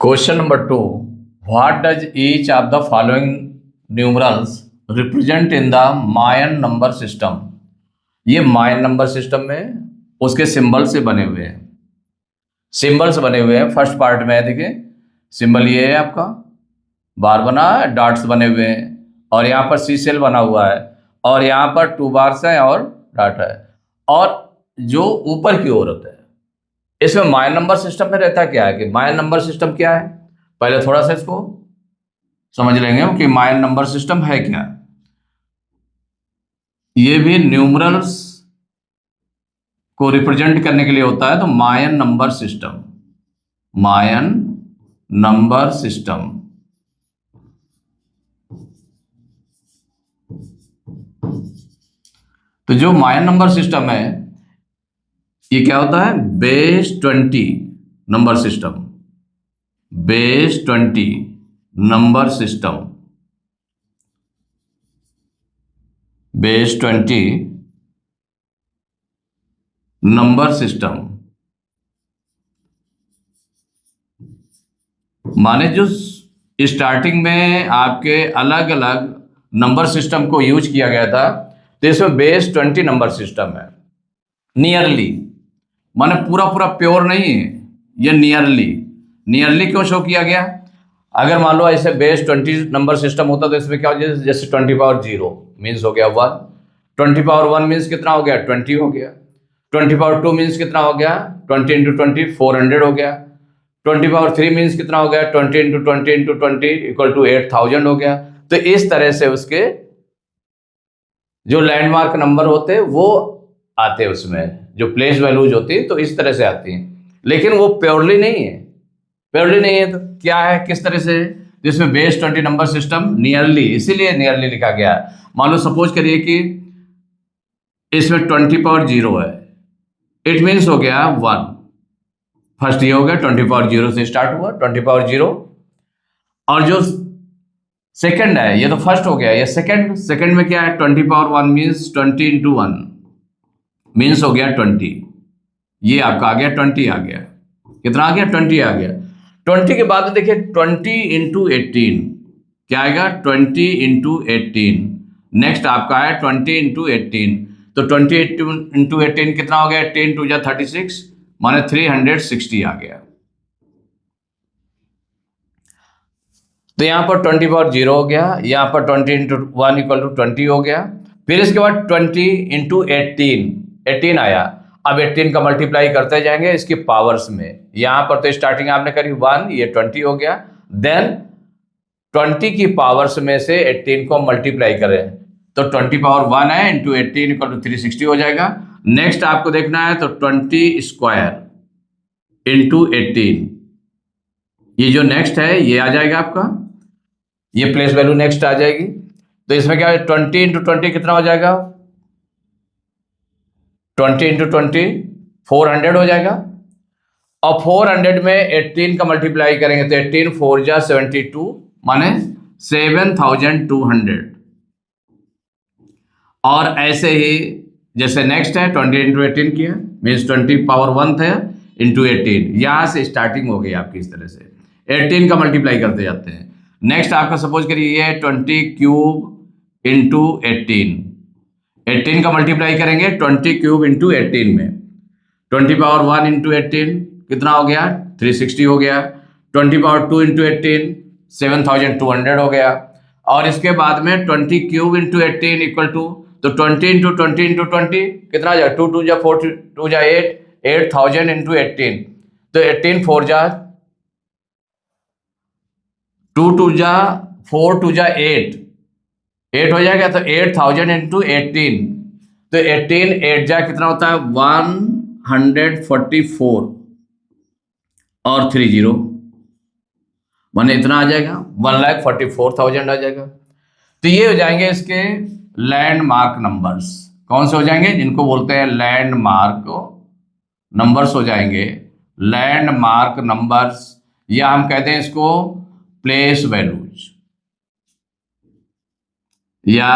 Question number 2. What does each of the following numerals represent in the Mayan number system? ये मायन number system में उसके symbol से बने हुए हैं, सिंबल्स बने हुए हैं। फर्स्ट पार्ट में है, देखिए सिंबल ये है आपका, बार बना है, डॉट्स बने हुए हैं, और यहाँ पर सी सेल बना हुआ है, और यहाँ पर 2 बार्स हैं और डॉट है, और जो ऊपर की ओर होता है। इसमें मायन नंबर सिस्टम में रहता क्या है कि मायन नंबर सिस्टम क्या है, पहले थोड़ा सा इसको समझ लेंगे हम कि मायन नंबर सिस्टम है क्या। ये भी न्यूमरल्स को रिप्रेजेंट करने के लिए होता है, तो मायन नंबर सिस्टम, मायन नंबर सिस्टम। तो जो मायन नंबर सिस्टम है ये क्या होता है, base 20 number system, base 20 number system, base 20 number system. माने जो स्टार्टिंग में आपके अलग अलग नंबर सिस्टम को यूज किया गया था, तो इसमें बेस 20 नंबर सिस्टम है। नियरली माने पूरा पूरा प्योर नहीं है, ये नियरली क्यों शो किया गया। अगर मान लो ऐसे बेस 20 नंबर सिस्टम होता तो इसमें क्या हो जाए, जैसे 20 पावर 0 मीन्स हो गया 1, 20 पावर 1 मीन्स कितना हो गया, 20 हो गया, 20 पावर 2 मीन्स कितना हो गया, 20 इंटू 20 400 हो गया, 20 पावर 3 मीन्स कितना हो गया, 20 इंटू 20 इंटू 20 इक्वल टू 8000 हो गया। तो इस तरह से उसके जो लैंडमार्क नंबर होते हैं वो आते हैं, उसमें जो प्लेस वैल्यूज होती है तो इस तरह से आती हैं, लेकिन वो प्योरली नहीं है। प्योरली नहीं है तो क्या है, किस तरह से, जिसमें बेस 20 नंबर सिस्टम नियरली, इसीलिए नियरली लिखा गया है। मान लो सपोज करिए कि इसमें 20 पावर 0 है, इट मीन्स हो गया 1, फर्स्ट ये हो गया 20 पावर 0 से स्टार्ट हुआ 20 पावर 0, और जो सेकंड है ये तो फर्स्ट हो गया, ये सेकंड में क्या है, 20 पावर 1 मीन्स 20 इंटू 1 मीन्स हो गया 20, ये आपका आ गया 20 आ गया, कितना आ गया 20 आ गया। 20 के बाद देखिए 20 इंटू 18 क्या आएगा, 20 इंटू 18, नेक्स्ट आपका है 20 इंटू 18, तो 20 इंटू 18 कितना हो गया, 10 टू 36 माने 360 आ गया। तो यहाँ पर 20 पावर 0 हो गया, यहाँ पर 20 इंटू 1 इक्वल टू 20 हो गया, फिर इसके बाद 20 इंटू 18 आया। अब 18 का मल्टीप्लाई करते जाएंगे इसकी पावर्स में, यहाँ पर तो स्टार्टिंग आपने करी 1, ये 20 हो गया, देन 20 की पावर्स में से 18 को मल्टीप्लाई करें तो 20 पावर 1 है इंटू 18 इक्वल टू 360 हो जाएगा। नेक्स्ट आपको देखना है तो 20 स्क्वायर इंटू 18, ये जो नेक्स्ट है ये आ जाएगा आपका, ये प्लेस वैल्यू नेक्स्ट आ जाएगी। तो इसमें क्या है, 20 इंटू 20 कितना हो जाएगा, 20 इंटू 20 400 हो जाएगा, और 400 में 18 का मल्टीप्लाई करेंगे तो 18 4 जा 72 माने 7200। और ऐसे ही जैसे नेक्स्ट है 20 इंटू 18 किया मीन्स 20 पावर 1 था इंटू 18, यहां से स्टार्टिंग हो गई आपकी, इस तरह से 18 का मल्टीप्लाई करते जाते हैं। नेक्स्ट आपका सपोज करिए ये 20 क्यूब इंटू 18 का मल्टीप्लाई करेंगे 20 क्यूब इंटू 18 में, 20 पावर 1 इंटू 18 कितना हो गया, 360 हो गया, 20 पावर 2 इंटू 18 7200 हो गया, और इसके बाद में 20 क्यूब इंटू 18 इक्वल टू, तो 20 इंटू 20 इंटू 20 कितना आ जाए, 2 2 जा 4 2 जा 8 8000 इंटू 18, तो 18 4 जा 2 2 जा 4 2 जा 8 हो जाएगा, तो 8000 इंटू 18, तो 18 8 जा कितना होता है 144 और 30 माने इतना आ जाएगा 1,44,000 आ जाएगा। तो ये हो जाएंगे इसके लैंडमार्क नंबर्स। कौन से हो जाएंगे, जिनको बोलते हैं लैंडमार्क नंबर्स हो जाएंगे, लैंडमार्क नंबर्स, या हम कहते हैं इसको प्लेस वैल्यूज, या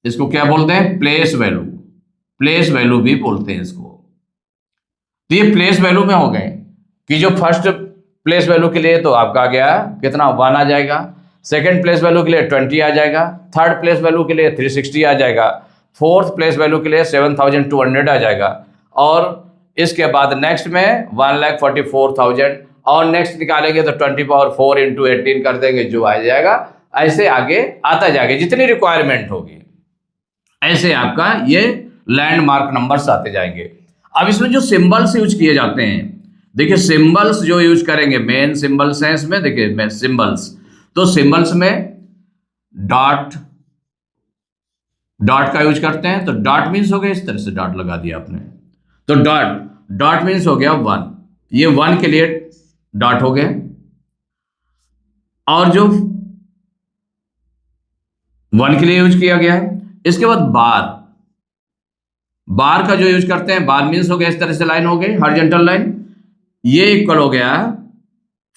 इसको क्या बोलते हैं, प्लेस वैल्यू भी बोलते हैं इसको। तो ये प्लेस वैल्यू में हो गए कि जो फर्स्ट प्लेस वैल्यू के लिए तो आपका आ गया कितना 1 आ जाएगा, सेकंड प्लेस वैल्यू के लिए 20 आ जाएगा, थर्ड प्लेस वैल्यू के लिए 360 आ जाएगा, फोर्थ प्लेस वैल्यू के लिए 7200 आ जाएगा, और इसके बाद नेक्स्ट में 1,44,000, और नेक्स्ट निकालेंगे तो 20⁴ इंटू 18 कर देंगे जो आ जाएगा। ऐसे आगे आता जाएगा जितनी रिक्वायरमेंट होगी, ऐसे आपका ये लैंडमार्क नंबर्स आते जाएंगे। अब इसमें जो सिंबल्स यूज किए जाते हैं, देखिए सिंबल्स जो यूज करेंगे, मेन सिंबल्स हैं इसमें, देखिए सिंबल्स, तो सिंबल्स में डॉट का यूज करते हैं। तो डॉट मीन्स हो गया, इस तरह से डॉट लगा दिया आपने, तो डॉट मीन्स हो गया 1, ये 1 के लिए डॉट हो गया। और जो 1 के लिए यूज किया गया है, इसके बाद बार का जो यूज करते हैं, बार मीन्स हो गया इस तरह से लाइन हो गई, हॉरिजॉन्टल लाइन, ये इक्वल हो गया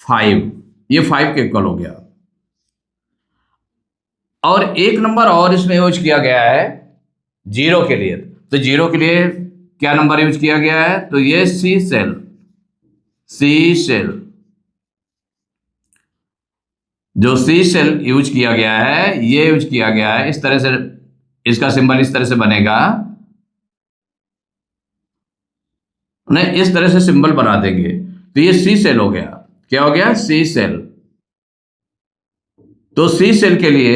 5, ये 5 के इक्वल हो गया। और एक नंबर और इसमें यूज किया गया है 0 के लिए, तो 0 के लिए क्या नंबर यूज किया गया है, तो ये सी सेल, जो सी सेल यूज किया गया है, ये यूज किया गया है इस तरह से, इसका सिंबल इस तरह से बनेगा, नहीं इस तरह से सिंबल बना देंगे, तो ये सी सेल हो गया। क्या हो गया, सी सेल। तो सी सेल के लिए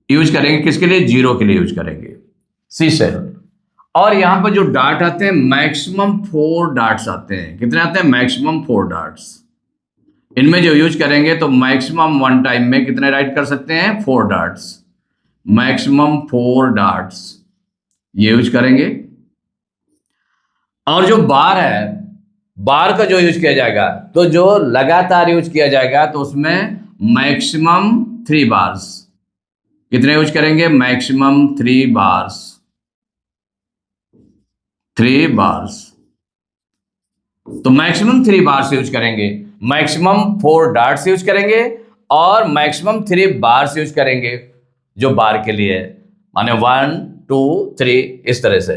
यूज करेंगे, किसके लिए, 0 के लिए यूज करेंगे सी सेल। और यहां पर जो डॉट आते हैं, मैक्सिमम 4 डॉट्स आते हैं, कितने आते हैं, मैक्सिमम 4 डॉट्स। इनमें जो यूज करेंगे तो मैक्सिमम 1 टाइम में कितने राइट कर सकते हैं, 4 डॉट्स, मैक्सिमम 4 डॉट्स ये यूज करेंगे। और जो बार है, बार का जो यूज किया जाएगा, तो जो लगातार यूज किया जाएगा, तो उसमें मैक्सिमम 3 बार्स, कितने यूज करेंगे, मैक्सिमम 3 बार्स, 3 बार्स। तो मैक्सिमम 3 बार्स यूज करेंगे, मैक्सिमम 4 डॉट्स यूज करेंगे, और मैक्सिमम 3 बार्स यूज करेंगे जो बार के लिए, माने 1 2 3 इस तरह से।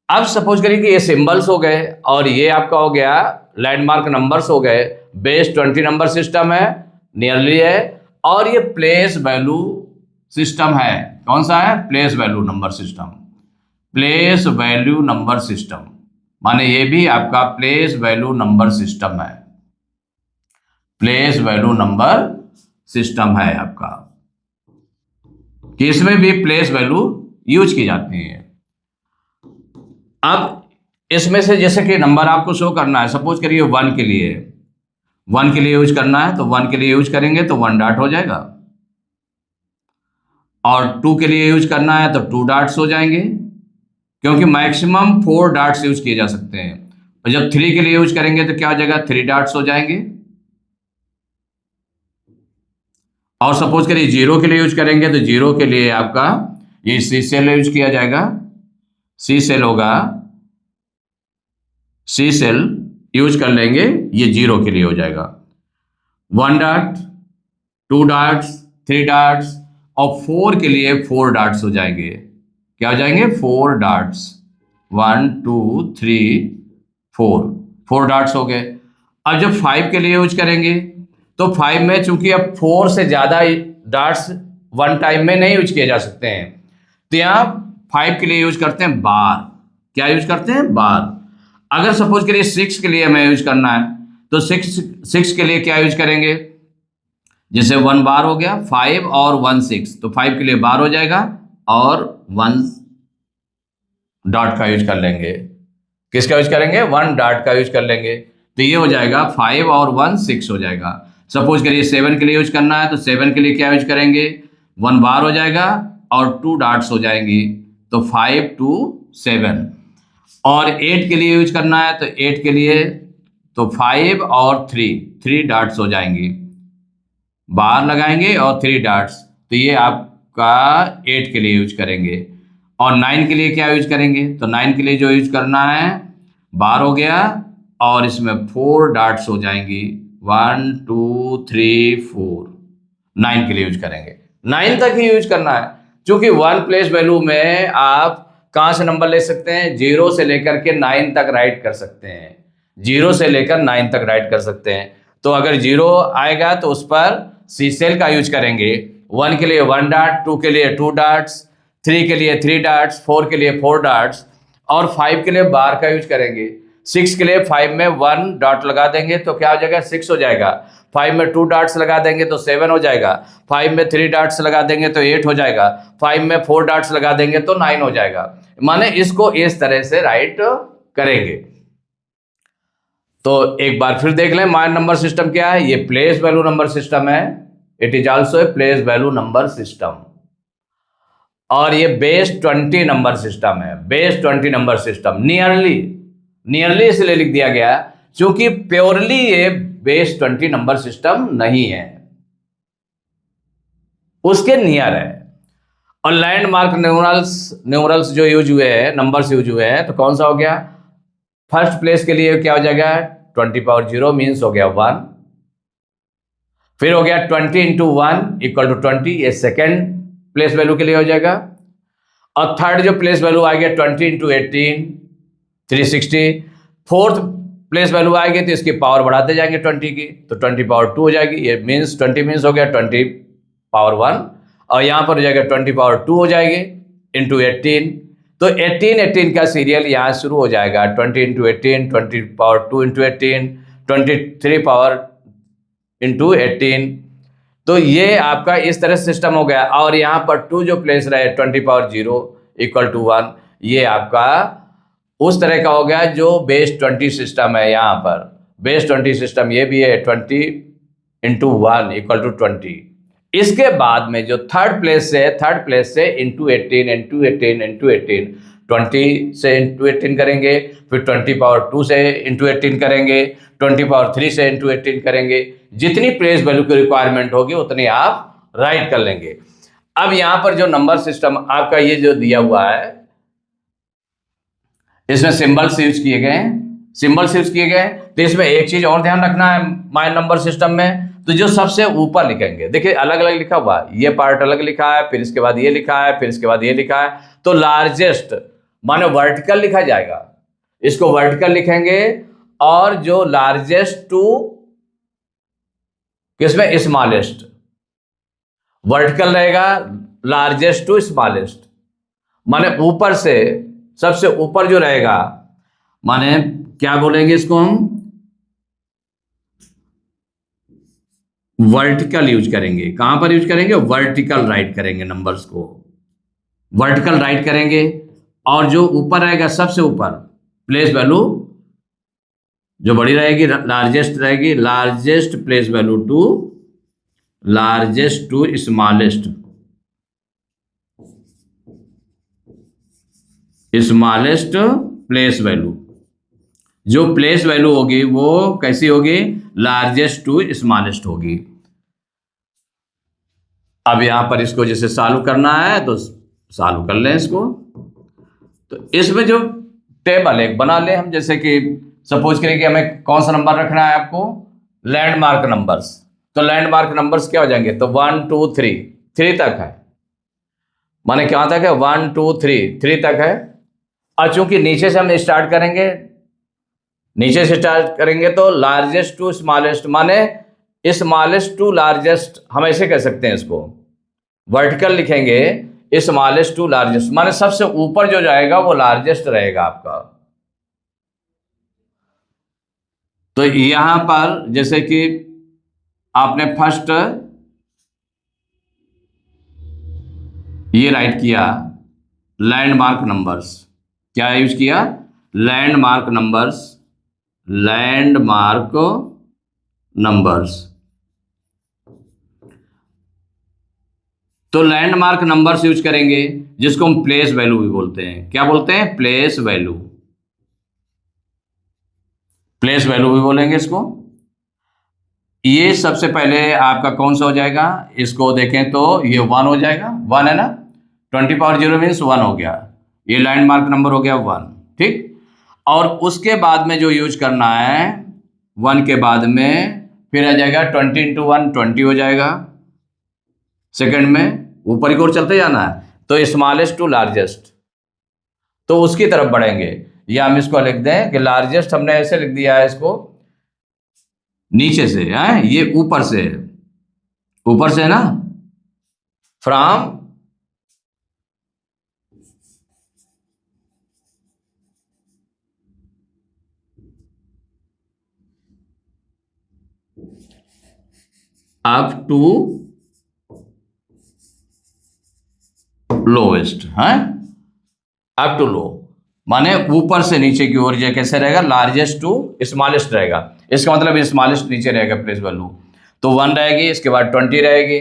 अब सपोज करिए कि ये सिंबल्स हो गए, और ये आपका हो गया लैंडमार्क नंबर्स हो गए, बेस 20 नंबर सिस्टम है, नियरली है, और ये प्लेस वैल्यू सिस्टम है, कौन सा है, place value number system, place value number system, माने ये भी आपका प्लेस वैल्यू नंबर सिस्टम है, प्लेस वैल्यू नंबर सिस्टम है आपका, कि इसमें भी प्लेस वैल्यू यूज की जाती है। अब इसमें से जैसे कि नंबर आपको शो करना है, सपोज करिए 1 के लिए यूज करना है, तो 1 के लिए यूज करेंगे तो 1 डॉट हो जाएगा, और 2 के लिए यूज करना है तो 2 डॉट्स हो जाएंगे, क्योंकि मैक्सिमम 4 डॉट्स यूज किए जा सकते हैं। और जब 3 के लिए यूज करेंगे तो क्या हो जाएगा, 3 डॉट्स हो जाएंगे। और सपोज करिए 0 के लिए यूज करेंगे तो 0 के लिए आपका ये सी सेल यूज किया जाएगा, सी सेल होगा, सी सेल यूज कर लेंगे, ये 0 के लिए हो जाएगा, 1 डॉट, 2 डॉट्स, 3 डॉट्स, और 4 के लिए 4 डॉट्स हो जाएंगे, क्या हो जाएंगे, 4 डॉट्स, 1 2 3 4 डॉट्स हो गए। अब जब 5 के लिए यूज करेंगे तो 5 में चूंकि अब 4 से ज्यादा डॉट्स 1 टाइम में नहीं यूज किए जा सकते हैं, तो यहाँ 5 के लिए यूज करते हैं बार, क्या यूज करते हैं, बार। अगर सपोज करिए 6 के लिए हमें यूज करना है, तो 6 के लिए क्या यूज करेंगे, जैसे 1 बार हो गया, 5 और 1 6, तो 5 के लिए बार हो जाएगा, और 1 डॉट का यूज कर लेंगे, किसका यूज करेंगे, 1 डॉट का यूज कर लेंगे, तो ये हो जाएगा 5 और 1 6 हो जाएगा। सपोज करिए 7 के लिए यूज करना है, तो 7 के लिए क्या यूज करेंगे, 1 बार हो जाएगा, और 2 डॉट्स हो जाएंगी, तो 5 2 7। और 8 के लिए यूज करना है, तो 8 के लिए तो 5 और 3 डॉट्स हो जाएंगी, बार लगाएंगे और 3 डॉट्स, तो ये आपका 8 के लिए यूज करेंगे। और 9 के लिए क्या यूज करेंगे, तो 9 के लिए जो यूज करना है, बार हो गया, और इसमें 4 डॉट्स हो जाएंगी, 1 2 3 4, 9 के लिए यूज करेंगे, 9 तक ही यूज करना है, क्योंकि 1 प्लेस वैल्यू में आप कहाँ से नंबर ले सकते हैं, 0 से लेकर के 9 तक राइट कर सकते हैं। 0 से लेकर 9 तक राइट कर सकते हैं। तो अगर 0 आएगा तो उस पर सी सेल का यूज करेंगे। 1 के लिए 1 डॉट, 2 के लिए 2 डॉट्स, 3 के लिए 3 डॉट्स, 4 के लिए 4 डॉट्स और 5 के लिए बार का यूज करेंगे। 6 के लिए 5 में 1 डॉट लगा देंगे तो क्या हो जाएगा, 6 हो जाएगा। 5 में 2 डॉट्स लगा देंगे तो 7 हो जाएगा। 5 में 3 डॉट्स लगा देंगे तो 8 हो जाएगा। 5 में 4 डॉट्स लगा देंगे तो 9 हो जाएगा। माने इसको इस तरह से राइट करेंगे। तो एक बार फिर देख लें माय नंबर सिस्टम क्या है। ये प्लेस वैल्यू नंबर सिस्टम है। It is also a place value number system. और ये बेस 20 नंबर सिस्टम है। बेस 20 नंबर सिस्टम नियरली इसलिए लिख दिया गया क्योंकि प्योरली ये बेस 20 नंबर सिस्टम नहीं है, उसके नियर है। और लैंडमार्क न्यूमरल्स जो यूज हुए हैं, नंबर्स यूज हुए हैं, तो कौन सा हो गया, फर्स्ट प्लेस के लिए क्या हो जाएगा, 20 पावर 0 मीन्स हो गया 1। फिर हो गया 20 इंटू 1 इक्वल टू 20, ये सेकेंड प्लेस वैल्यू के लिए हो जाएगा। और थर्ड जो प्लेस वैल्यू आ गया 20 इंटू 18 360। फोर्थ प्लेस वैल्यू आएगी तो इसकी पावर बढ़ाते जाएंगे 20 की, तो 20 पावर 2 हो जाएगी। ये मीन्स 20 मीन्स हो गया 20 पावर 1 और यहाँ पर हो जाएगा 20 पावर 2 हो जाएगी इंटू 18। तो 18 का सीरियल यहाँ शुरू हो जाएगा 20 into 18, 20 power 2 into 18, 23 power into 18। तो ये आपका इस तरह सिस्टम हो गया। और यहाँ पर 2 जो प्लेस रहे 20 पावर 0 इक्वल टू 1, ये आपका उस तरह का हो गया जो बेस 20 सिस्टम है। यहाँ पर बेस 20 सिस्टम ये भी है 20 इंटू 1 इक्वल टू 20। इसके बाद में जो थर्ड प्लेस से इंटू 18 इंटू 18 इंटू 18, 20 से इंटू 18 करेंगे, फिर 20 पावर 2 से इंटू 18 करेंगे, 20 पावर 3 से इंटू 18 करेंगे। जितनी प्लेस वैल्यू की रिक्वायरमेंट होगी उतनी आप राइट कर लेंगे। अब यहाँ पर जो नंबर सिस्टम आपका ये जो दिया हुआ है, इसमें सिंबल्स यूज किए गए। तो इसमें एक चीज और ध्यान रखना है माय नंबर सिस्टम में, तो जो सबसे ऊपर लिखेंगे, देखिए अलग अलग लिखा हुआ है, ये पार्ट अलग लिखा है, फिर इसके बाद ये लिखा है, फिर इसके बाद ये लिखा है। तो लार्जेस्ट माने वर्टिकल लिखा जाएगा, इसको वर्टिकल लिखेंगे। और जो लार्जेस्ट टू किसमें, स्मॉलेस्ट, वर्टिकल रहेगा लार्जेस्ट टू स्मॉलेस्ट, माने ऊपर से सबसे ऊपर जो रहेगा, माने क्या बोलेंगे इसको हम, वर्टिकल यूज करेंगे। कहां पर यूज करेंगे, वर्टिकल राइट करेंगे, नंबर्स को वर्टिकल राइट करेंगे। और जो ऊपर रहेगा सबसे ऊपर प्लेस वैल्यू जो बड़ी रहेगी, लार्जेस्ट रहेगी, largest place value to largest to smallest, smallest place value. जो प्लेस वैल्यू होगी वो कैसी होगी, लार्जेस्ट टू स्मॉलेस्ट होगी। अब यहां पर इसको जैसे सॉल्व करना है तो सॉल्व कर लें इसको। तो इसमें जो टेबल एक बना ले हम, जैसे कि सपोज करें कि हमें कौन सा नंबर रखना है आपको, लैंडमार्क नंबर्स। तो लैंडमार्क नंबर्स क्या हो जाएंगे, तो 1 2 3 तक है, माने क्या तक है, 1 2 3 तक है। और चूंकि नीचे से हम स्टार्ट करेंगे तो लार्जेस्ट टू स्मॉलेस्ट, माने स्मॉलेस्ट टू लार्जेस्ट, हम ऐसे कह सकते हैं इसको, वर्टिकल लिखेंगे स्मॉलेस्ट टू लार्जेस्ट, माने सबसे ऊपर जो जाएगा वो लार्जेस्ट रहेगा आपका। तो यहां पर जैसे कि आपने फर्स्ट ये राइट किया लैंडमार्क नंबर्स, क्या यूज किया, लैंडमार्क नंबर्स। तो लैंडमार्क नंबर्स यूज करेंगे जिसको हम प्लेस वैल्यू भी बोलते हैं। क्या बोलते हैं, प्लेस वैल्यू भी बोलेंगे इसको। ये सबसे पहले आपका कौन सा हो जाएगा, इसको देखें तो ये 1 हो जाएगा, 1 है ना, 20 पावर 0 मीन्स 1 हो गया, ये लैंडमार्क नंबर हो गया 1, ठीक। और उसके बाद में जो यूज करना है 1 के बाद में फिर आ जाएगा 20 इंटू 1 20 हो जाएगा, सेकंड में ऊपर की ओर चलते जाना है। तो स्मॉलेस्ट टू लार्जेस्ट, तो उसकी तरफ बढ़ेंगे। या हम इसको लिख दें कि लार्जेस्ट, हमने ऐसे लिख दिया है इसको, नीचे से है, ये ऊपर से है, ऊपर से है ना, फ्रॉम अप टू लोएस्ट है, अप टू लो माने ऊपर से नीचे की ओर, ये कैसे रहेगा, लार्जेस्ट टू स्मॉलेस्ट रहेगा, इसका मतलब स्मॉलेस्ट नीचे रहेगा प्लेस वैल्यू, तो 1 रहेगी, इसके बाद 20 रहेगी,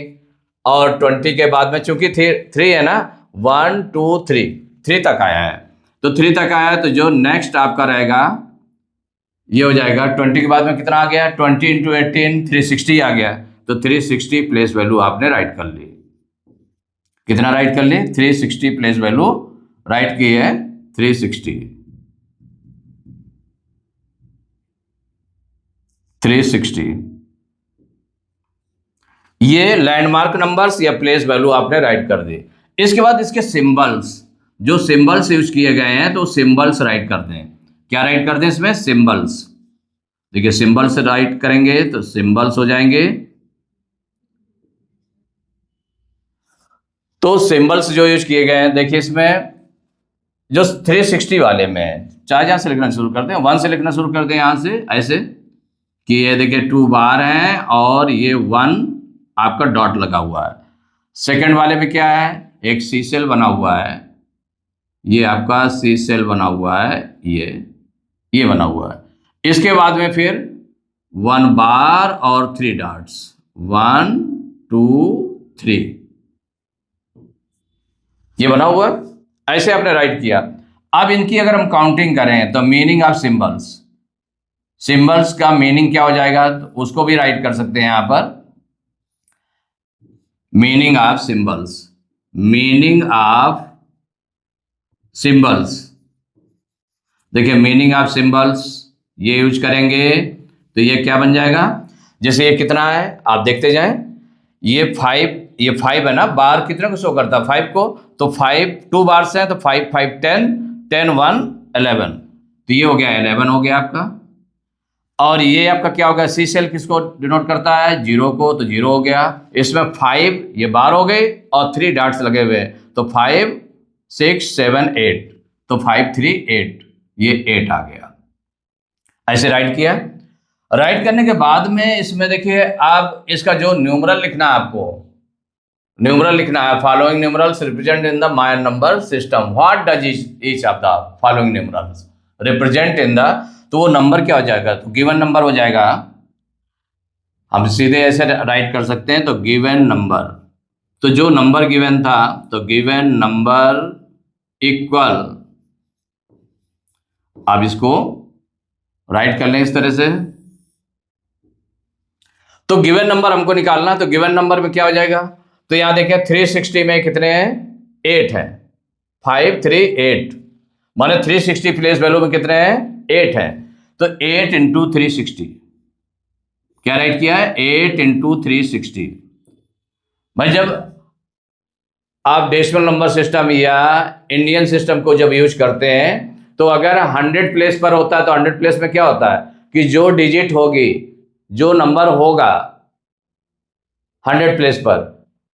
और 20 के बाद में चूंकि 3 है ना, 1 2 3 तक आया है, तो 3 तक आया है, तो जो नेक्स्ट आपका रहेगा ये हो जाएगा 20 के बाद में कितना आ गया, 20 इंटू 18 360 आ गया, तो 360 प्लेस वैल्यू आपने राइट कर ली। कितना राइट कर ली, 360 प्लेस वैल्यू राइट की है, 360 ये लैंडमार्क नंबर्स या प्लेस वैल्यू आपने राइट कर दी। इसके बाद इसके सिंबल्स, जो सिंबल्स यूज किए गए हैं तो सिंबल्स राइट कर दें। क्या राइट कर दें इसमें, सिंबल्स। देखिए सिंबल्स राइट करेंगे तो सिंबल्स हो जाएंगे, तो सिंबल्स जो यूज किए गए हैं, देखिए इसमें जो 360 वाले में, चाहे जहां से लिखना शुरू करते हैं, 1 से लिखना शुरू करते हैं, यहां से ऐसे कि ये देखिए 2 बार है और ये 1 आपका डॉट लगा हुआ है। सेकंड वाले में क्या है, एक सी सेल बना हुआ है, ये आपका सी सेल बना हुआ है, ये बना हुआ है। इसके बाद में फिर 1 बार और 3 डॉट्स, 1 2 3 ये बना हुआ है, ऐसे आपने राइट किया। अब इनकी अगर हम काउंटिंग करें तो मीनिंग ऑफ सिंबल्स, सिंबल्स का मीनिंग क्या हो जाएगा, तो उसको भी राइट कर सकते हैं यहां पर, meaning of symbols, meaning of symbols. देखिए मीनिंग ऑफ सिंबल्स ये यूज करेंगे तो ये क्या बन जाएगा, जैसे ये कितना है आप देखते जाएं, ये 5 है ना, बार कितने को शो करता है, 5 को, तो 5 2 बार से है तो 5 5 10 10 1 11, तो ये हो गया 11 हो गया आपका। और ये आपका क्या होगा, सी सेल किसको डिनोट करता है, 0 को, तो 0 हो गया। इसमें 5 ये बार हो गए और 3 डॉट्स लगे हुए, तो 5 6 7 8, तो 5 3 8, ये 8 आ गया। ऐसे राइट किया। राइट करने के बाद में इसमें देखिए अब इसका जो न्यूमरल लिखना है, आपको न्यूमरल लिखना है, following numerals represent in the my number system, what does each of the following numerals represent in the, तो वो नंबर क्या हो जाएगा, तो गिवन नंबर हो जाएगा। हम सीधे ऐसे राइट कर सकते हैं, तो गिवन नंबर, तो जो नंबर गिवन था तो गिवन नंबर इक्वल, आप इसको राइट कर लें इस तरह से। तो गिवन नंबर हमको निकालना, तो गिवन नंबर में क्या हो जाएगा, तो यहां देखें 360 में कितने हैं, 8 है, 5 3 8, माने 360 प्लेस वैल्यू में कितने हैं, 8 है, तो 8 इंटू 360, क्या राइट किया है, 8 इंटू 360। भाई जब आप डेसिमल नंबर सिस्टम या इंडियन सिस्टम को जब यूज करते हैं, तो अगर 100 प्लेस पर होता है तो 100 प्लेस में क्या होता है कि जो डिजिट होगी, जो नंबर होगा 100 प्लेस पर,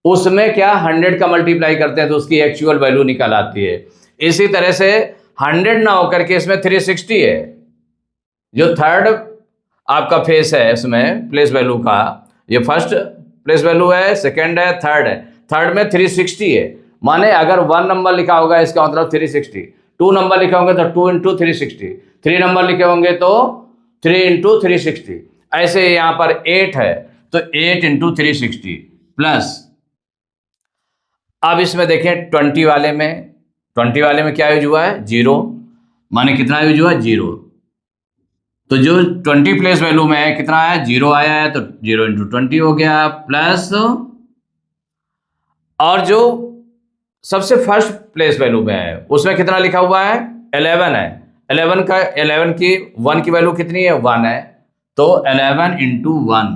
उसमें क्या 100 का मल्टीप्लाई करते हैं तो उसकी एक्चुअल वैल्यू निकल आती है। इसी तरह से 100 ना होकर के इसमें 360 है, जो थर्ड आपका फेस है इसमें प्लेस वैल्यू का, ये फर्स्ट प्लेस वैल्यू है, सेकंड है, थर्ड है, थर्ड में 360 है, माने अगर 1 नंबर लिखा होगा इसका मतलब 360, 2 नंबर लिखे होंगे तो 2 इंटू 360, 3 नंबर लिखे होंगे तो 3 इंटू 360, ऐसे यहां पर 8 है तो 8 इंटू 360 प्लस, अब इसमें देखें 20 वाले में क्या यूज हुआ है, 0, माने कितना यूज हुआ है, 0, तो जो 20 प्लेस वैल्यू में है कितना है, 0 आया है, तो 0 इंटू 20 हो गया, प्लस, और जो सबसे फर्स्ट प्लेस वैल्यू में है उसमें कितना लिखा हुआ है, 11 है, 11 की 1 की वैल्यू कितनी है, 1 है, तो 11 इंटू 1,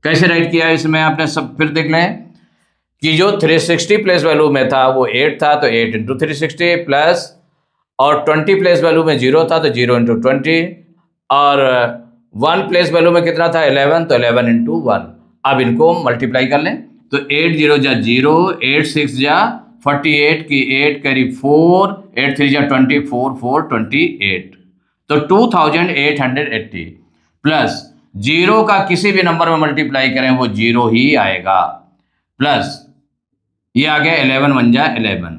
कैसे राइट किया है इसमें आपने सब, फिर देख लें कि जो 360 प्लेस वैल्यू में था वो 8 था, तो 8 इंटू 360 प्लस, और 20 प्लेस वैल्यू में 0 था तो 0 इंटू 20, और 1 प्लेस वैल्यू में कितना था 11, तो 11 इंटू 1। अब इनको मल्टीप्लाई कर लें तो 8 0 जा 0, 8 6 जा 48 की 8 करी 4, 8 3 जा 24, 4 28, तो 2880 प्लस 0 का किसी भी नंबर में मल्टीप्लाई करें वो 0 ही आएगा, प्लस ये आ गया 11 1 जा 11।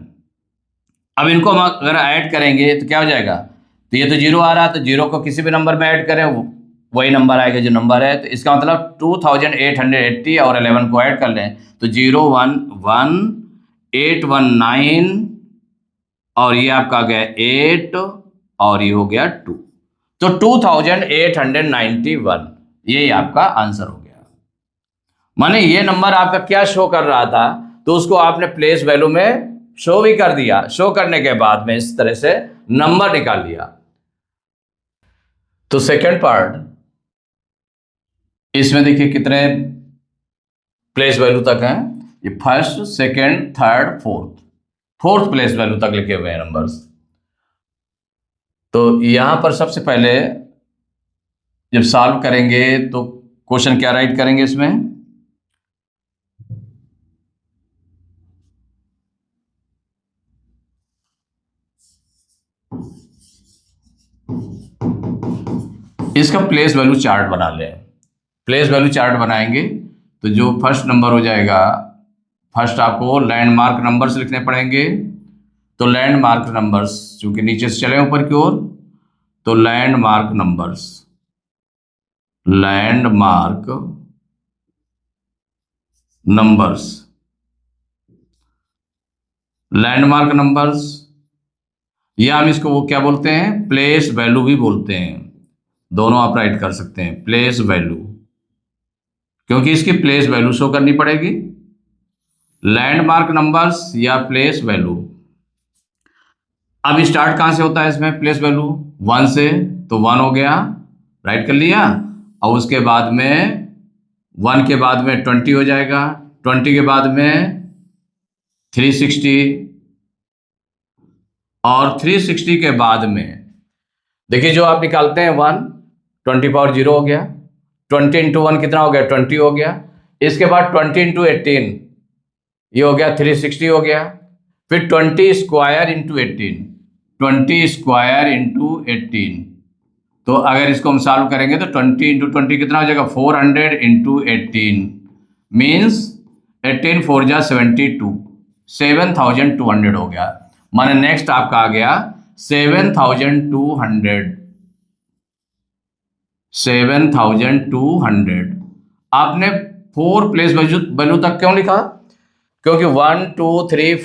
अब इनको हम अगर ऐड करेंगे तो क्या हो जाएगा, तो ये तो 0 आ रहा है, तो 0 को किसी भी नंबर में ऐड करें वही नंबर आएगा जो नंबर है, तो इसका मतलब 2880 और 11 को ऐड कर लें तो 0 1 1 8 1 9 और ये आपका आ गया 8 और ये हो गया 2, तो 2891 यही आपका आंसर हो गया। माने ये नंबर आपका क्या शो कर रहा था, तो उसको आपने प्लेस वैल्यू में शो भी कर दिया, शो करने के बाद में इस तरह से नंबर निकाल लिया। तो सेकंड पार्ट, इसमें देखिए कितने प्लेस वैल्यू तक हैं, ये first second third fourth place value तक लिखे हुए हैं नंबर्स। तो यहां पर सबसे पहले जब सॉल्व करेंगे तो क्वेश्चन क्या राइट करेंगे, इसमें इसका प्लेस वैल्यू चार्ट बना लें। प्लेस वैल्यू चार्ट बनाएंगे तो जो फर्स्ट नंबर हो जाएगा, फर्स्ट आपको लैंडमार्क नंबर्स लिखने पड़ेंगे। तो लैंडमार्क नंबर्स चूंकि नीचे से चले ऊपर की ओर, तो लैंडमार्क नंबर्स या हम इसको वो क्या बोलते हैं, प्लेस वैल्यू भी बोलते हैं, दोनों आप राइट कर सकते हैं प्लेस वैल्यू, क्योंकि इसकी प्लेस वैल्यू शो करनी पड़ेगी। लैंडमार्क नंबर्स या प्लेस वैल्यू। अब स्टार्ट कहां से होता है इसमें प्लेस वैल्यू, 1 से, तो 1 हो गया, राइट कर लिया, और उसके बाद में 1 के बाद में 20 हो जाएगा, 20 के बाद में 360, और 360 के बाद में देखिए जो आप निकालते हैं 1, 20 पावर 0 हो गया, 20 इंटू 1 कितना हो गया 20 हो गया, इसके बाद 20 इंटू 18 ये हो गया 360 हो गया, फिर 20 स्क्वायर इंटू 18, 20 स्क्वायर इंटू 18, तो अगर इसको हम सॉल्व करेंगे तो 20 इंटू 20 कितना हो जाएगा 400 इंटू 18 मीन्स 18 4 जा 72, 7200 हो गया। माने नेक्स्ट आपका आ गया 7200। आपने 4 प्लेस वैल्यू तक क्यों लिखा, क्योंकि 1 2 3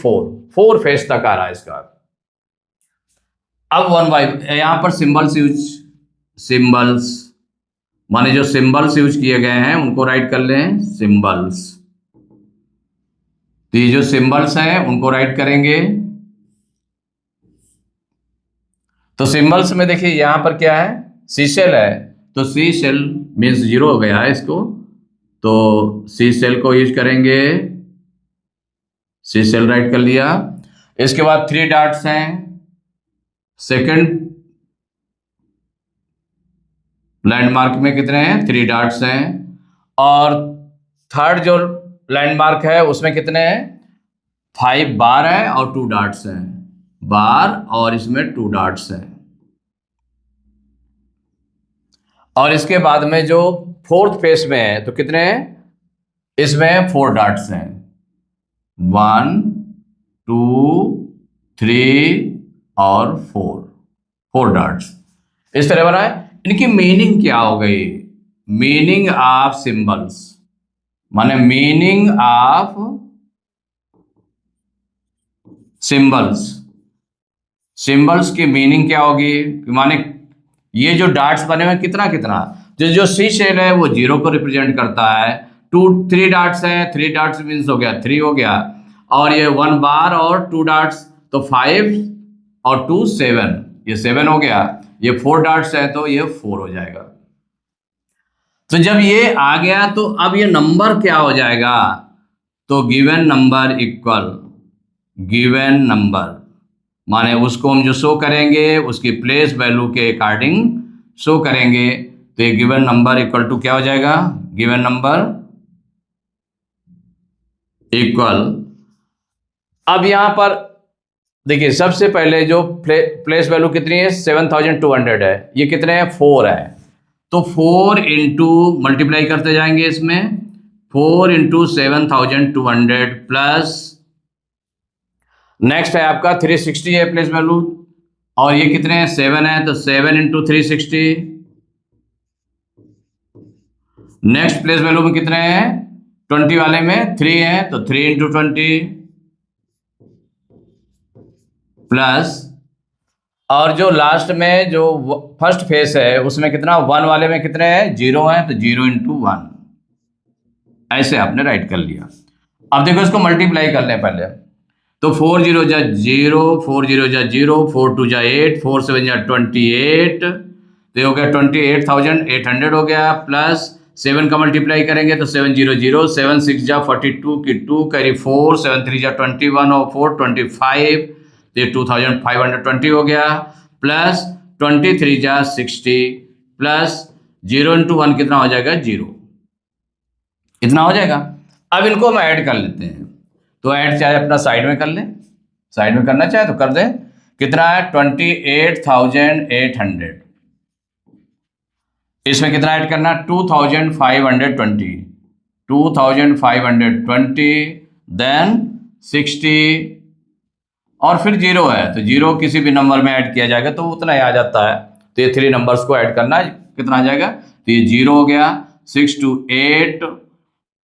4 फेस तक आ रहा है इसका। अब 1 बाई यहां पर सिंबल्स माने जो सिंबल्स यूज किए गए हैं उनको राइट कर लें, सिंबल्स, तो ये जो सिंबल्स हैं उनको राइट करेंगे। तो सिंबल्स में देखिए यहां पर क्या है, सी सेल है, तो सी सेल मीन्स 0 हो गया है इसको, तो सी सेल को यूज करेंगे, सी सेल राइट कर लिया। इसके बाद 3 डॉट्स हैं, सेकंड लैंडमार्क में कितने हैं 3 डॉट्स हैं, और थर्ड जो लैंडमार्क है उसमें कितने हैं 5 बार है और 2 डॉट्स हैं, बार और इसमें 2 डॉट्स हैं। और इसके बाद में जो फोर्थ फेस में है तो कितने हैं, इसमें 4 डॉट्स हैं, 1 2 3 और 4 डॉट्स इस तरह बना है। इनकी मीनिंग क्या हो गई, मीनिंग ऑफ सिंबल्स, माने मीनिंग ऑफ सिंबल्स की मीनिंग क्या होगी, माने ये जो डॉट्स बने हुए कितना कितना, जो सी शेल है वो 0 को रिप्रेजेंट करता है, 3 डॉट्स है, 3 डॉट्स मीन्स हो गया 3 हो गया, और ये 1 बार और 2 डॉट्स तो 5 और 2 7, ये 7 हो गया, ये 4 डॉट्स है तो ये 4 हो जाएगा। तो जब ये आ गया तो अब ये नंबर क्या हो जाएगा, तो given number equal given number, माने उसको हम जो शो करेंगे उसकी प्लेस वैल्यू के अकॉर्डिंग शो करेंगे। तो ये गिवन नंबर इक्वल टू क्या हो जाएगा, गिवन नंबर इक्वल, अब यहां पर देखिए सबसे पहले जो प्लेस वैल्यू कितनी है 7200 है, ये कितने हैं 4 है, तो 4 इंटू मल्टीप्लाई करते जाएंगे इसमें, 4 इंटू 7200 प्लस नेक्स्ट है आपका 360 है प्लेस वैल्यू, और ये कितने हैं 7 है, तो 7 इंटू 360, नेक्स्ट प्लेस वैल्यू में कितने हैं 20 वाले में 3 है, तो 3 इंटू 20 प्लस, और जो लास्ट में जो फर्स्ट फेस है उसमें कितना 1 वाले में कितने हैं 0 है, तो 0 इंटू 1, ऐसे आपने राइट कर लिया। अब देखो इसको मल्टीप्लाई कर लें पहले, तो 4 0 जा 0, 4 0 जा 0, 4 2 जा 8, 4 7 जा 28, तो हो गया 28,800 हो गया, प्लस 7 का मल्टीप्लाई करेंगे तो 7 0 0, 7 6 जा 42 की 2 कैरी 4, 7 3 जा 21 और 4 25, तो 2520 हो गया, प्लस 23 जा 60 प्लस 0 इंटू 1 कितना हो जाएगा 0, इतना हो जाएगा। अब इनको हम ऐड कर लेते हैं, तो ऐड चाहे अपना साइड में कर लें, साइड में करना चाहे तो कर दें, कितना है 28,800, इसमें कितना ऐड करना 2520 देन 60 और फिर 0 है, तो 0 किसी भी नंबर में ऐड किया जाएगा तो उतना ही आ जाता है, तो ये 3 नंबर्स को ऐड करना कितना आ जाएगा, तो ये 0 हो गया, 6 to 8,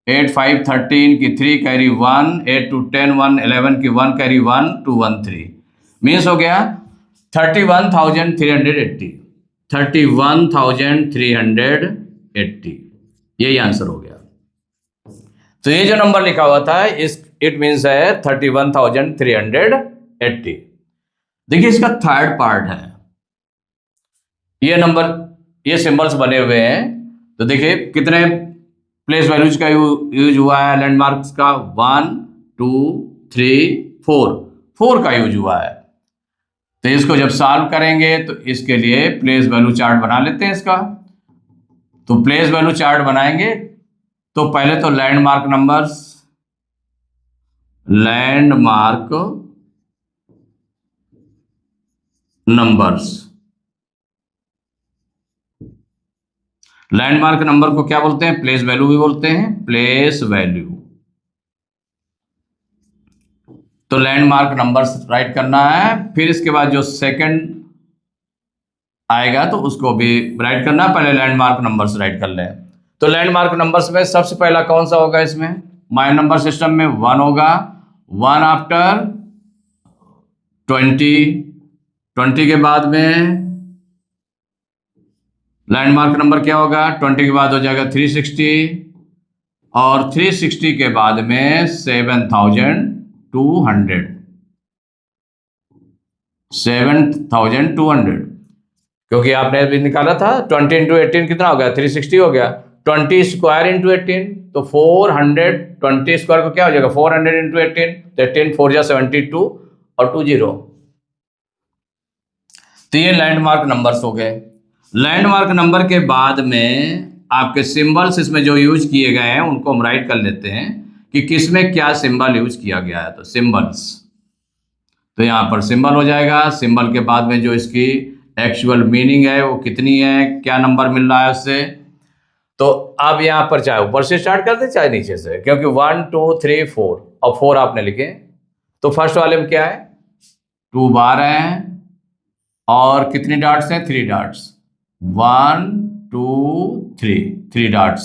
8 5 13 की 3 कैरी 1, 8 to 10 1 11 की 1 कैरी 1 2 1 3, मीन्स हो गया 31,380, 31,380, यही आंसर हो गया। तो ये जो नंबर लिखा हुआ था इस इट मीन्स है 31,380। देखिए इसका थर्ड पार्ट है, ये नंबर ये सिंबल्स बने हुए हैं, तो देखिए कितने प्लेस वैल्यूज का यूज हुआ है, लैंडमार्क्स का 1 2 3 4 का यूज हुआ है। तो इसको जब सॉल्व करेंगे तो इसके लिए प्लेस वैल्यू चार्ट बना लेते हैं इसका। तो प्लेस वैल्यू चार्ट बनाएंगे तो पहले तो लैंडमार्क नंबर्स, लैंडमार्क नंबर को क्या बोलते हैं, प्लेस वैल्यू भी बोलते हैं, प्लेस वैल्यू। तो लैंडमार्क नंबर्स राइट करना है, फिर इसके बाद जो सेकंड आएगा तो उसको भी राइट करना है, पहले लैंडमार्क नंबर्स राइट कर लें। तो लैंडमार्क नंबर्स में सबसे पहला कौन सा होगा, इसमें माय नंबर सिस्टम में 1 होगा, 1 आफ्टर 20 के बाद में लैंडमार्क नंबर क्या होगा 20 के बाद हो जाएगा 360, और 360 के बाद में 7,200, क्योंकि आपने अभी निकाला था 20 इंटू 18 कितना हो गया 360 हो गया, 20 स्क्वायर इंटू 18 तो 420 स्क्वायर को क्या हो जाएगा 400 इंटू 18, तो 18 4 जा 72 और 20। तो ये लैंडमार्क नंबर्स हो गए। लैंडमार्क नंबर के बाद में आपके सिंबल्स इसमें जो यूज किए गए हैं उनको हम राइट कर लेते हैं कि किसमें क्या सिंबल यूज किया गया है। तो सिंबल्स, तो यहाँ पर सिंबल हो जाएगा, सिंबल के बाद में जो इसकी एक्चुअल मीनिंग है वो कितनी है, क्या नंबर मिल रहा है उससे। तो अब यहाँ पर चाहे ऊपर से स्टार्ट करते चाहे नीचे से, क्योंकि 1 2 3 4 और 4 आपने लिखे, तो फर्स्ट वाले में क्या है 2 बार है और कितनी डॉट्स हैं 3 डॉट्स, 1 2 3 डॉट्स।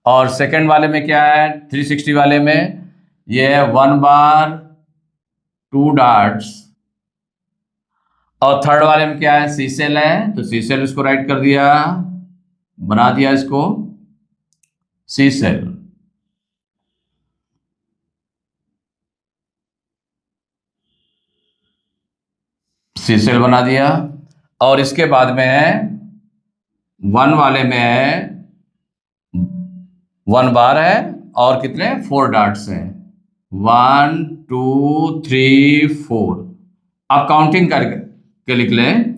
और सेकंड वाले में क्या है 360 वाले में ये है 1 बार 2 डॉट्स, और थर्ड वाले में क्या है सी सेल है, तो सी सेल इसको राइट कर दिया, बना दिया इसको सी सेल। सी सेल बना दिया, और इसके बाद में है 1 वाले में है 1 बार है और कितने 4 डॉट्स हैं 1 2 3 4, आप काउंटिंग करके लिख लें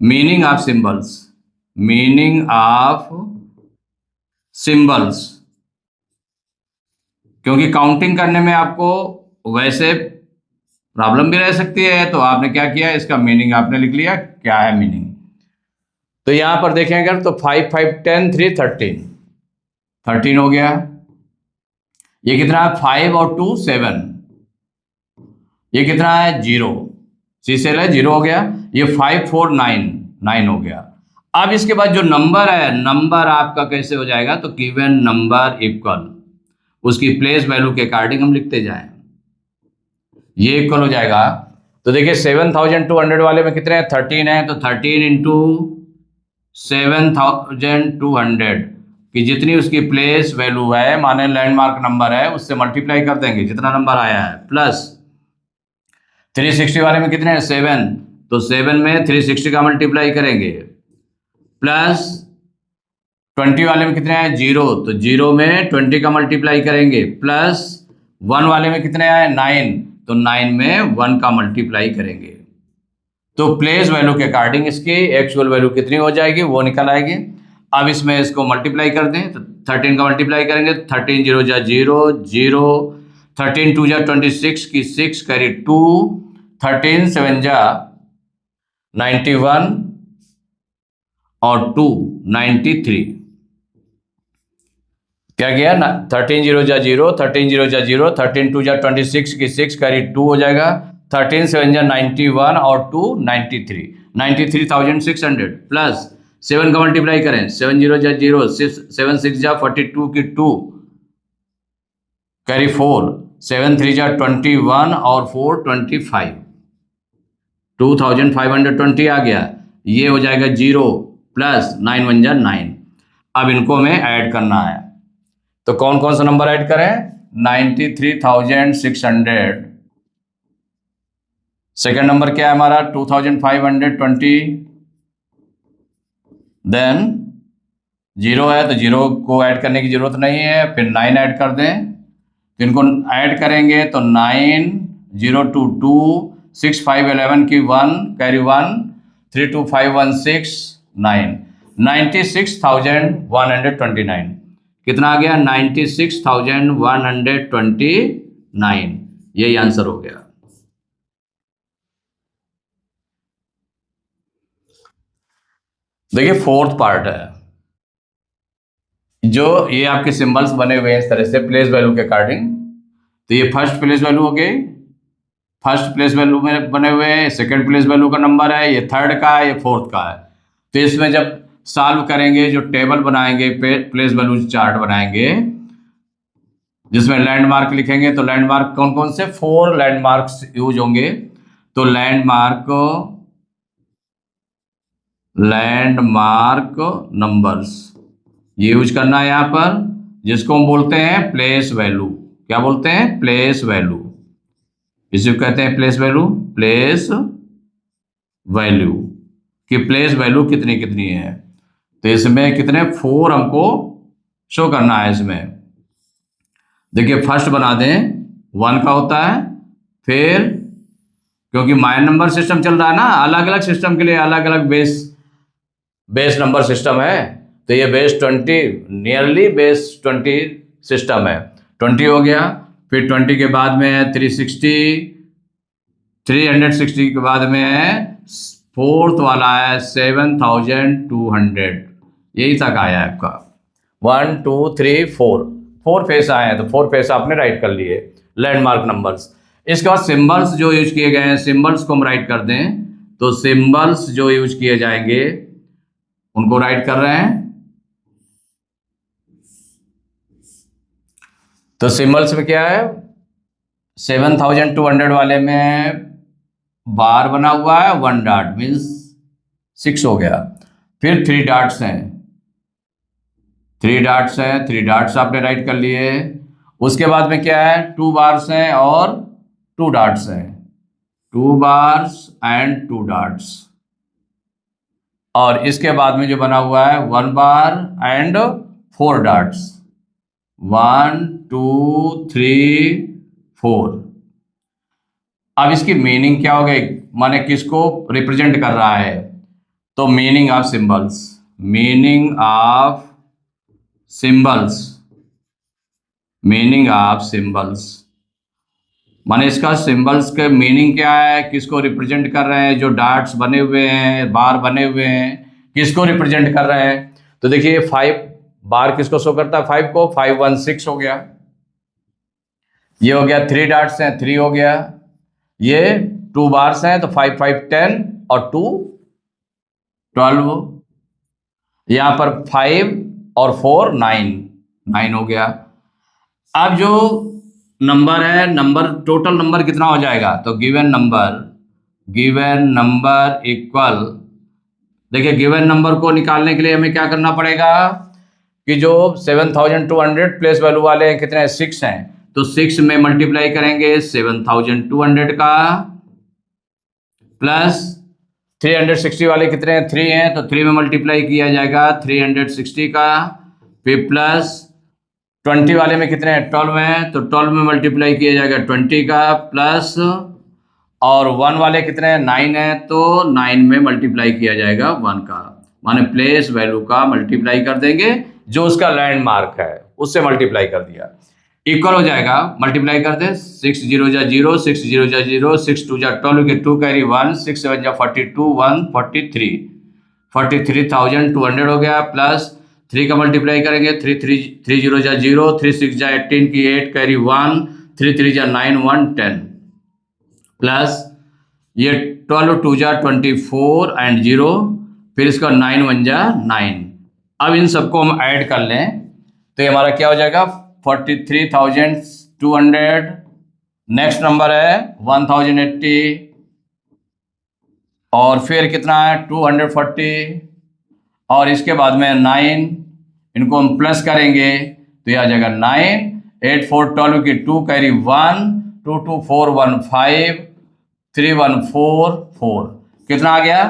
meaning of symbols, meaning of symbols, क्योंकि काउंटिंग करने में आपको वैसे प्रॉब्लम भी रह सकती है, तो आपने क्या किया, इसका मीनिंग आपने लिख लिया, क्या है मीनिंग। तो यहां पर देखें अगर तो 5 5 10 3 13 13 हो गया। ये कितना है, 5 और 2 7, ये कितना है 0, सी सेल है 0 हो गया। ये 5 4 9 9 हो गया। अब इसके बाद जो नंबर है, नंबर आपका कैसे हो जाएगा, तो गिवन नंबर इक्वल उसकी प्लेस वैल्यू के अकॉर्डिंग हम लिखते जाएं, ये इक्वल हो जाएगा। तो देखिए 7200 वाले में कितने हैं, 13 है, तो 13 इंटू 7200 कि जितनी उसकी प्लेस वैल्यू है, माने लैंडमार्क नंबर है, उससे मल्टीप्लाई कर देंगे जितना नंबर आया है, प्लस 360 वाले में कितने हैं 7, तो 7 में 360 का मल्टीप्लाई करेंगे, प्लस 20 वाले में कितने हैं 0, तो 0 में 20 का मल्टीप्लाई करेंगे, प्लस 1 वाले में कितने आए 9, तो 9 में 1 का मल्टीप्लाई करेंगे। तो प्लेस वैल्यू के अकॉर्डिंग इसकी एक्चुअल वैल्यू कितनी हो जाएगी वो निकल आएगी। अब इसमें इसको मल्टीप्लाई कर दें, तो 13 का मल्टीप्लाई करेंगे, 13 0 जा 0 0, 13 2 जा 26 की 6 करी 2, 13 7 जा 91 और 2 93। क्या किया, 13 0 जा 0, 13 0 जा 0, 13 2 जा 26 की 6 करी 2 हो जाएगा, 13 7 जा 91 और 2 93, 93,600 प्लस 7 का मल्टीप्लाई करें, 7 0 जा 0, 7 6 जा 42 की 2 कैरी 4, 7 3 जा 21 और 4 25, 2520 आ गया। ये हो जाएगा 0 प्लस 9 1 जा 9। अब इनको हमें ऐड करना है, तो कौन कौन सा नंबर ऐड करें, 93,600, सेकेंड नंबर क्या है हमारा 2520, देन 0 है तो 0 को ऐड करने की जरूरत नहीं है, फिर 9 ऐड कर दें, तो इनको ऐड करेंगे तो 9 0 2 2, 6 5 11 की 1 कैरी 1, 3 2 5 1 6 9, 96,129 कितना आ गया, 96,129, यही आंसर हो गया। देखिए फोर्थ पार्ट है, जो ये आपके सिंबल्स बने हुए हैं इस तरह से प्लेस वैल्यू के अकॉर्डिंग। तो ये फर्स्ट प्लेस वैल्यू हो गई, फर्स्ट प्लेस वैल्यू में बने हुए हैं, सेकंड प्लेस वैल्यू का नंबर है, ये थर्ड का है, ये फोर्थ का है। तो इसमें जब सॉल्व करेंगे, जो टेबल बनाएंगे, प्लेस वैल्यू चार्ट बनाएंगे, जिसमें लैंडमार्क लिखेंगे, तो लैंडमार्क कौन कौन से, 4 लैंडमार्क्स यूज होंगे। तो लैंडमार्क नंबर्स ये यूज करना है यहाँ पर, जिसको हम बोलते हैं प्लेस वैल्यू। क्या बोलते हैं, प्लेस वैल्यू, इसे कहते हैं प्लेस वैल्यू। प्लेस वैल्यू कि प्लेस वैल्यू कितनी कितनी है, तो इसमें कितने 4 हमको शो करना है। इसमें देखिए फर्स्ट बना दें 1 का होता है, फिर क्योंकि माइनर नंबर सिस्टम चल रहा है ना, अलग अलग सिस्टम के लिए अलग अलग बेस नंबर सिस्टम है, तो ये बेस 20 नियरली बेस 20 सिस्टम है, 20 हो गया। फिर 20 के बाद में है 360 के बाद में है फोर्थ वाला है 7,200, यही तक आया है आपका 1 2 3 4 फेस आए हैं, तो 4 फेस आपने राइट कर लिए लैंडमार्क नंबर्स। इसके बाद सिंबल्स जो यूज किए गए हैं, सिंबल्स को हम राइट कर दें, तो सिंबल्स जो यूज किए जाएंगे उनको राइट कर रहे हैं। तो सिंबल्स में क्या है, 7,200 वाले में बार बना हुआ है, 1 डॉट मीन्स 6 हो गया। फिर 3 डॉट्स हैं, 3 डॉट्स हैं, 3 डॉट्स आपने राइट कर लिए। उसके बाद में क्या है, 2 बार्स हैं और 2 डॉट्स हैं, 2 बार्स एंड 2 डॉट्स। और इसके बाद में जो बना हुआ है 1 बार एंड 4 डॉट्स, 1 2 3 4। अब इसकी मीनिंग क्या हो गई, माने किसको रिप्रेजेंट कर रहा है, तो meaning of symbols, meaning of symbols, meaning of symbols माने इसका सिंबल्स के मीनिंग क्या है, किसको रिप्रेजेंट कर रहे हैं, जो डॉट्स बने हुए हैं, बार बने हुए हैं, किसको रिप्रेजेंट कर रहे हैं। तो देखिए 5 बार किसको शो करता है, 5 को, 5 1 6 हो गया, ये हो गया, 3 डॉट्स हैं 3 हो गया, ये 2 बार्स हैं तो 5 5 10 और 2 12, यहाँ पर 5 और 4 9 9 हो गया। अब जो नंबर है, नंबर टोटल नंबर कितना हो जाएगा, तो गिवन नंबर इक्वल, देखिए गिवन नंबर को निकालने के लिए हमें क्या करना पड़ेगा कि जो 7200 प्लेस वैल्यू वाले हैं कितने हैं, 6 हैं, तो 6 में मल्टीप्लाई करेंगे 7200 का, प्लस 360 वाले कितने हैं, 3 हैं, तो 3 में मल्टीप्लाई किया जाएगा 360 का, फिर प्लस 20 वाले में कितने हैं, 12 हैं, तो 12 में मल्टीप्लाई किया जाएगा 20 का, प्लस और 1 वाले कितने हैं, 9 हैं, तो 9 में मल्टीप्लाई किया जाएगा 1 का, माने प्लेस वैल्यू का मल्टीप्लाई कर देंगे, जो उसका लैंडमार्क है उससे मल्टीप्लाई कर दिया, इक्वल हो जाएगा, मल्टीप्लाई कर दे, 6 0 जा 0, 6 0 जा 0, 6 2 जा 12 के 2 कैरी 1, 6 7 जा 42, 1 43, 43,200 हो गया, प्लस 3 का मल्टीप्लाई करेंगे, 3 0 जा 0, 3 6 जा 18 की 8 कैरी 1, 3 3 जा 9 1 10, प्लस ये 12 2 जा 24 एंड 0, फिर इसका 9 1 जा 9। अब इन सबको हम ऐड कर लें तो ये हमारा क्या हो जाएगा, 43,200, नेक्स्ट नंबर है 1080, और फिर कितना है 240, और इसके बाद में 9, इनको हम प्लस करेंगे तो यह आ जाएगा 9, 8 4 12 की 2 कैरी 1, 2 2 4 1 5, 3 1 4 4, कितना आ गया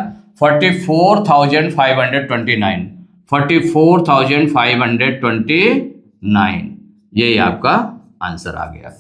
44,529, 44,529, यही आपका आंसर आ गया।